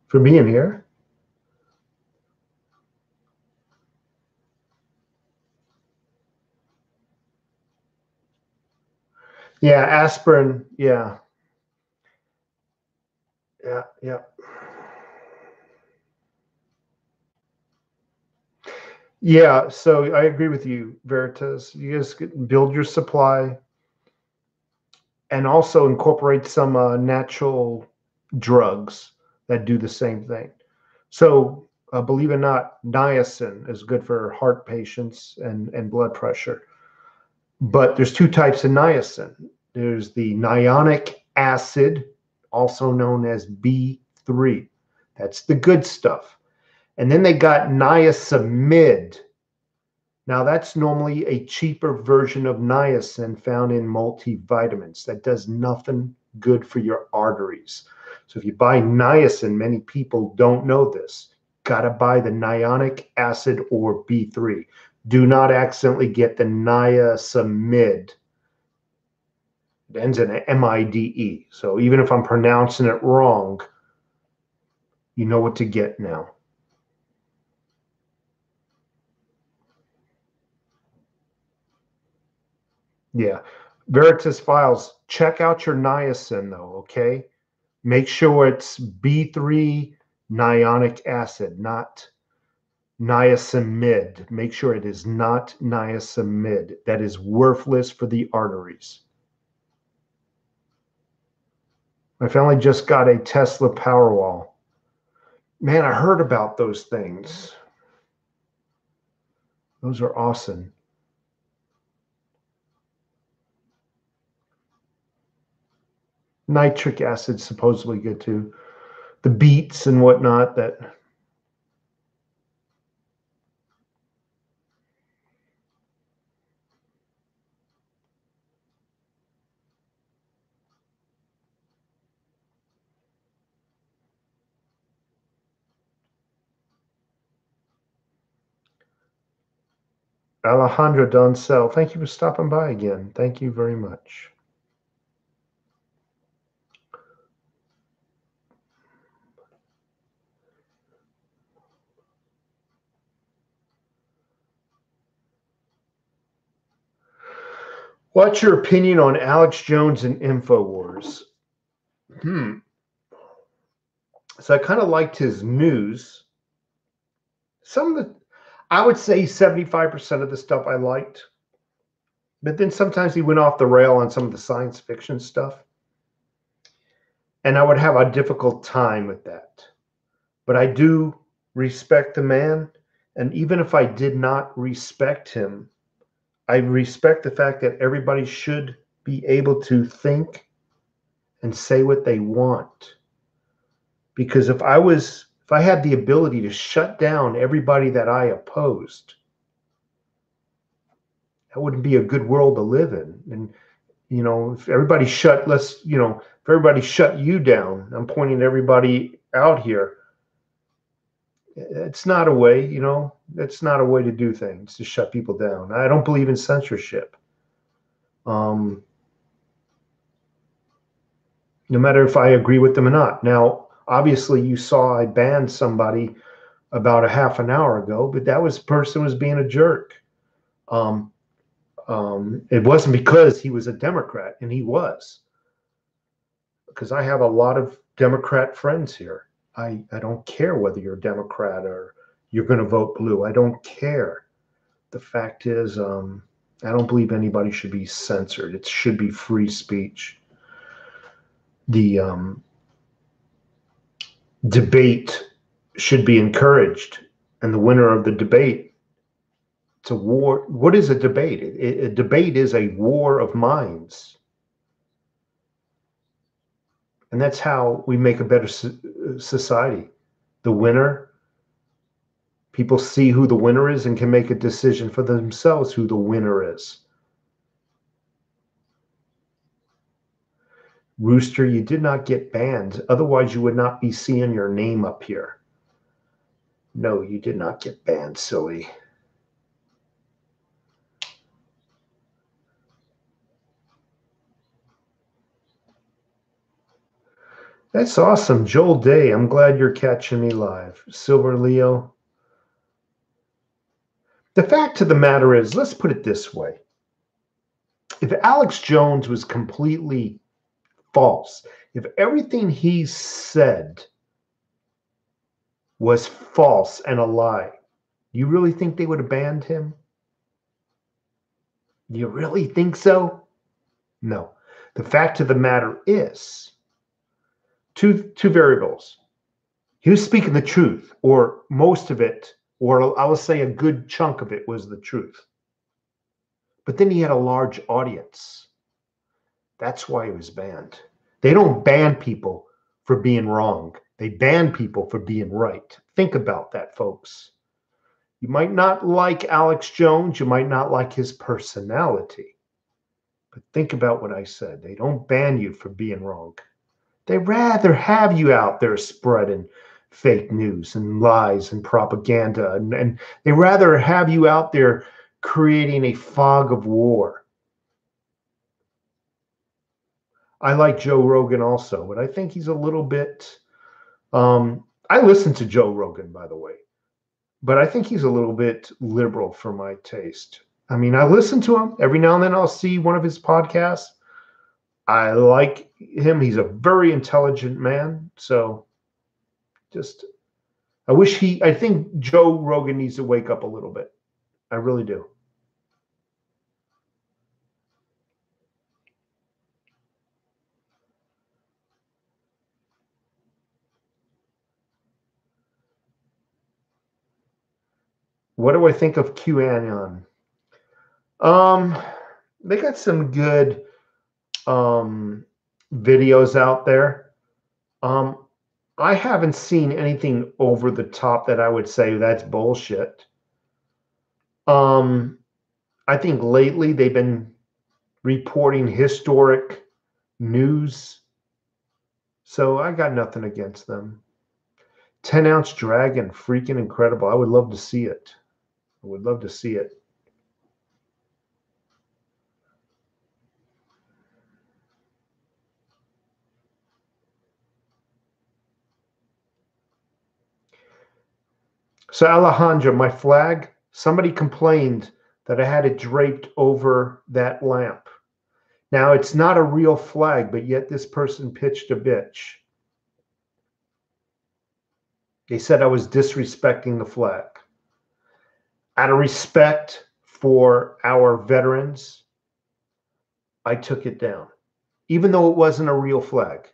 A: for being here. Yeah, aspirin. Yeah, yeah. Yeah, so I agree with you, Veritas. You just build your supply and also incorporate some natural drugs that do the same thing. So, believe it or not, niacin is good for heart patients and blood pressure. But there's two types of niacin. There's the nionic acid, also known as B3. That's the good stuff. And then they got niacinamide. Now, that's normally a cheaper version of niacin found in multivitamins. That does nothing good for your arteries. So if you buy niacin, many people don't know this. Got to buy the nionic acid or B3. Do not accidentally get the niacinamide. It ends in MIDE. So even if I'm pronouncing it wrong, you know what to get now. Yeah. Veritas Files, check out your niacin though, okay? Make sure it's B3 nionic acid, not niacinamide. Make sure it is not niacinamide. That is worthless for the arteries. My family just got a Tesla Powerwall. Man, I heard about those things. Those are awesome. Nitric acid supposedly good too. The beets and whatnot that Alejandra Doncel, thank you for stopping by again. Thank you very much. What's your opinion on Alex Jones and InfoWars? So I kind of liked his news. Some of the, I would say 75% of the stuff I liked. But then sometimes he went off the rail on some of the science fiction stuff. And I would have a difficult time with that. But I do respect the man. And even if I did not respect him, I respect the fact that everybody should be able to think and say what they want. Because if I had the ability to shut down everybody that I opposed, that wouldn't be a good world to live in. And if everybody if everybody shut you down, I'm pointing everybody out here. It's not a way, it's not a way to do things, to shut people down. I don't believe in censorship. No matter if I agree with them or not. Now, obviously, you saw I banned somebody about a half an hour ago, but that person was being a jerk. It wasn't because he was a Democrat, and he was. Because I have a lot of Democrat friends here. I don't care whether you're a Democrat or you're going to vote blue. I don't care. The fact is, I don't believe anybody should be censored. It should be free speech. The debate should be encouraged, and the winner of the debate, it's a war. What is a debate? A debate is a war of minds. And that's how we make a better society. The winner, people see who the winner is and can make a decision for themselves who the winner is. Rooster, you did not get banned. Otherwise, you would not be seeing your name up here. No, you did not get banned, silly. That's awesome. Joel Day, I'm glad you're catching me live. Silver Leo. The fact of the matter is, let's put it this way. If Alex Jones was completely false, if everything he said was false and a lie, you really think they would have banned him? Do you really think so? No. The fact of the matter is, two variables. He was speaking the truth, or most of it, or I will say a good chunk of it was the truth. But then he had a large audience. That's why he was banned. They don't ban people for being wrong. They ban people for being right. Think about that, folks. You might not like Alex Jones. You might not like his personality. But think about what I said. They don't ban you for being wrong. They rather have you out there spreading fake news and lies and propaganda. And they rather have you out there creating a fog of war. I like Joe Rogan also, but I think he's a little bit, I listen to Joe Rogan, by the way, but I think he's a little bit liberal for my taste. I mean, I listen to him. Every now and then I'll see one of his podcasts. I like him. He's a very intelligent man. So I think Joe Rogan needs to wake up a little bit. I really do. What do I think of QAnon? They got some good videos out there. I haven't seen anything over the top that I would say that's bullshit. I think lately they've been reporting historic news. So I got nothing against them. 10-ounce dragon, freaking incredible. I would love to see it. I would love to see it. So Alejandra, my flag, somebody complained that I had it draped over that lamp. Now, it's not a real flag, but yet this person pitched a bitch. They said I was disrespecting the flag. Out of respect for our veterans, I took it down, even though it wasn't a real flag.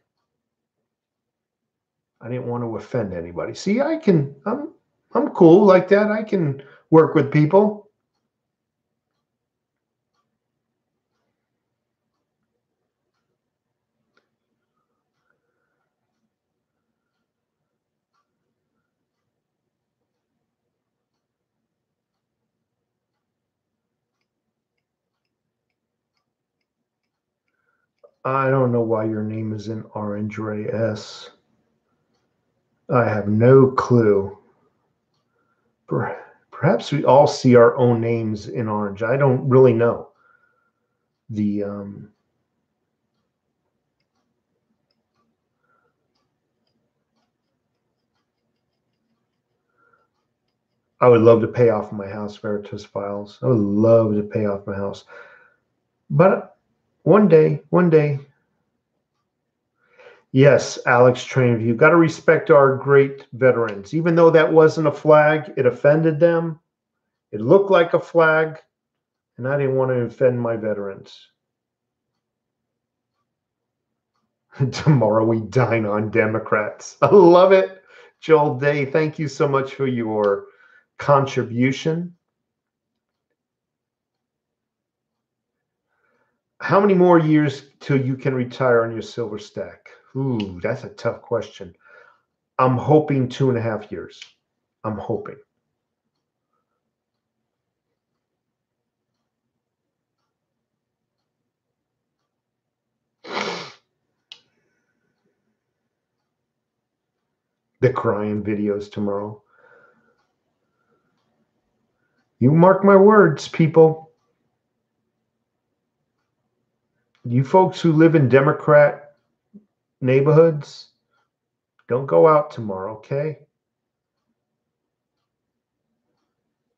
A: I didn't want to offend anybody. See, I'm cool like that. I can work with people. I don't know why your name is in orange, Ray S. I have no clue. Perhaps we all see our own names in orange. I don't really know. I would love to pay off my house, Veritas Files. I would love to pay off my house. But one day, yes, Alex Trainview, you got to respect our great veterans. Even though that wasn't a flag, it offended them. It looked like a flag, and I didn't want to offend my veterans. Tomorrow we dine on Democrats. I love it. Joel Day, thank you so much for your contribution. How many more years till you can retire on your silver stack? Ooh, that's a tough question. I'm hoping 2.5 years. I'm hoping. The crying videos tomorrow. You mark my words, people. You folks who live in Democrat neighborhoods, don't go out tomorrow, okay?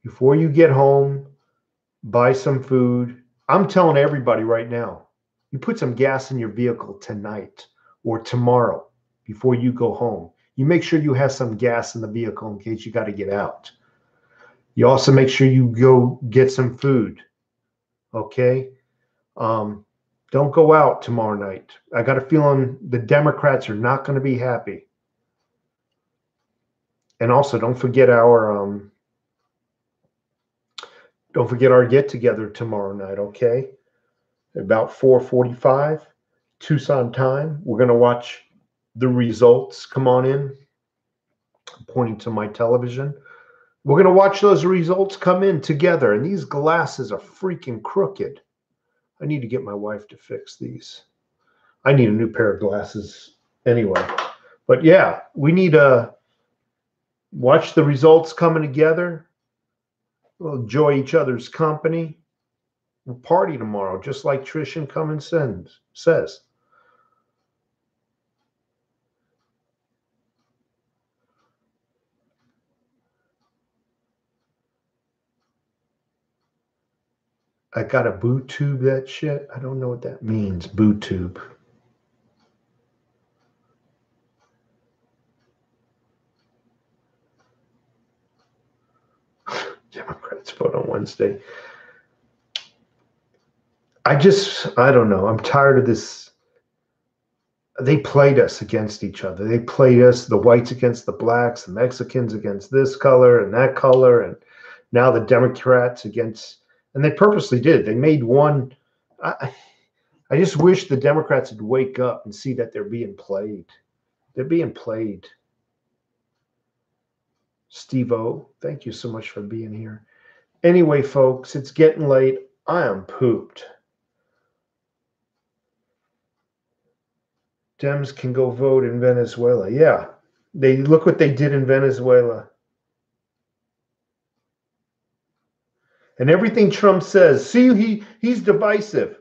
A: Before you get home, buy some food. I'm telling everybody right now, you put some gas in your vehicle tonight or tomorrow before you go home. You make sure you have some gas in the vehicle in case you got to get out. You also make sure you go get some food, okay? Don't go out tomorrow night. I got a feeling the Democrats are not going to be happy. And also, don't forget our get together tomorrow night, okay? About 4:45 Tucson time. We're going to watch the results come on in. I'm pointing to my television. We're going to watch those results come in together. And these glasses are freaking crooked. I need to get my wife to fix these. I need a new pair of glasses anyway. But yeah, we need to watch the results coming together. We'll enjoy each other's company. We'll party tomorrow, just like Trish and Cummins says. I got a boot tube that shit. I don't know what that means, boot tube. Democrats vote on Wednesday. I don't know. I'm tired of this. They played us against each other. They played us, the whites against the blacks, the Mexicans against this color and that color, and now the Democrats against, and they purposely did. They made one. I just wish the Democrats would wake up and see that they're being played. They're being played. Steve-O, thank you so much for being here. Anyway, folks, it's getting late. I am pooped. Dems can go vote in Venezuela. Yeah, they look what they did in Venezuela. And everything Trump says, see, he's divisive.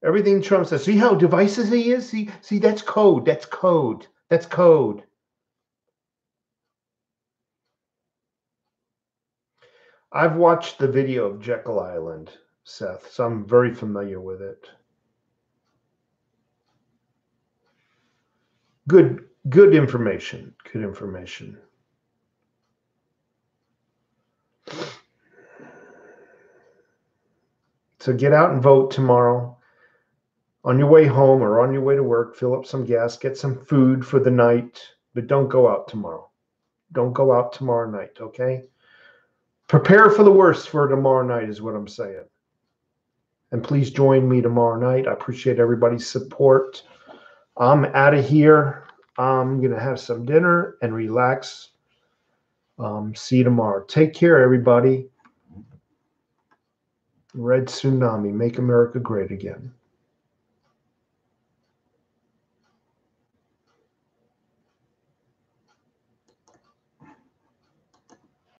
A: Everything Trump says, see how divisive he is? See, that's code. That's code. That's code. I've watched the video of Jekyll Island, Seth, so I'm very familiar with it. Good information. Good information. So get out and vote tomorrow. On your way home or on your way to work, fill up some gas, get some food for the night, but don't go out tomorrow. Don't go out tomorrow night, okay? Prepare for the worst for tomorrow night is what I'm saying. And please join me tomorrow night. I appreciate everybody's support. I'm out of here. I'm going to have some dinner and relax. See you tomorrow. Take care, everybody. Red Tsunami, make America great again.